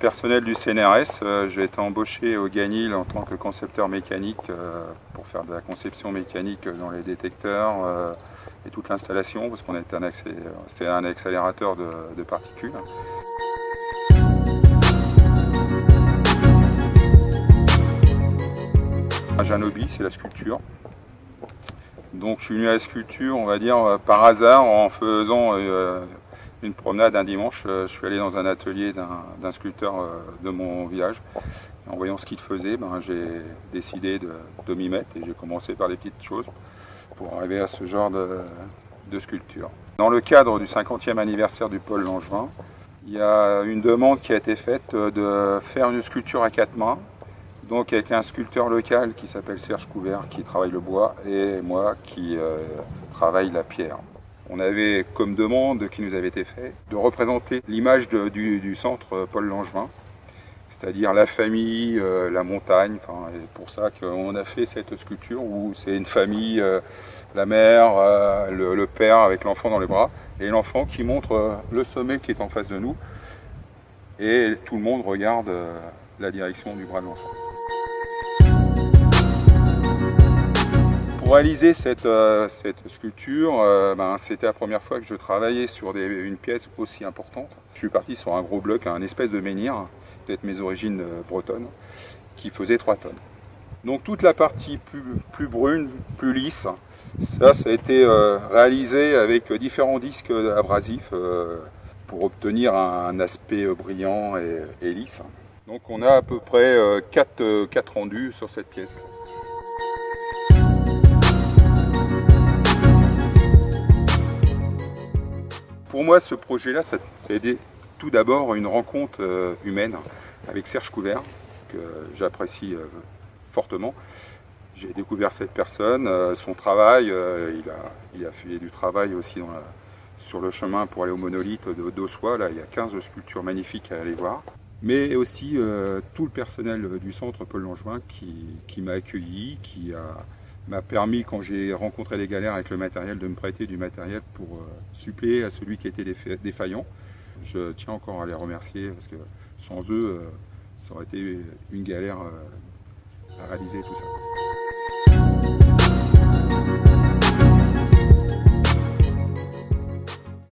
personnel du CNRS. J'ai été embauché au Ganil en tant que concepteur mécanique pour faire de la conception mécanique dans les détecteurs et toute l'installation, parce qu'on c'est un accélérateur de particules. J'ai un hobby, c'est la sculpture. Donc je suis venu à la sculpture, on va dire, par hasard, en faisant une promenade un dimanche. Je suis allé dans un atelier d'un sculpteur de mon village. En voyant ce qu'il faisait, j'ai décidé de m'y mettre et j'ai commencé par des petites choses pour arriver à ce genre de sculpture. Dans le cadre du 50e anniversaire du pôle Langevin, il y a une demande qui a été faite de faire une sculpture à 4 mains, donc avec un sculpteur local qui s'appelle Serge Couvert qui travaille le bois et moi qui travaille la pierre. On avait comme demande qui nous avait été faite de représenter l'image du centre Paul Langevin, c'est-à-dire la famille, la montagne. C'est pour ça qu'on a fait cette sculpture où c'est une famille, la mère, le père avec l'enfant dans les bras, et l'enfant qui montre le sommet qui est en face de nous, et tout le monde regarde la direction du bras de l'enfant. Pour réaliser cette sculpture, c'était la première fois que je travaillais sur une pièce aussi importante. Je suis parti sur un gros bloc, un espèce de menhir, peut-être mes origines bretonnes, qui faisait 3 tonnes. Donc toute la partie plus brune, plus lisse, ça a été réalisé avec différents disques abrasifs pour obtenir un aspect brillant et lisse. Donc on a à peu près 4 rendus sur cette pièce. Pour moi, ce projet-là, c'est tout d'abord une rencontre humaine avec Serge Couvert, que j'apprécie fortement. J'ai découvert cette personne, son travail, il a fait du travail aussi sur le chemin pour aller au monolithe d'Ossois. Là, il y a 15 sculptures magnifiques à aller voir. Mais aussi tout le personnel du centre Paul Langevin qui m'a accueilli, m'a permis, quand j'ai rencontré des galères avec le matériel, de me prêter du matériel pour suppléer à celui qui était défaillant. Je tiens encore à les remercier parce que sans eux, ça aurait été une galère à réaliser tout ça.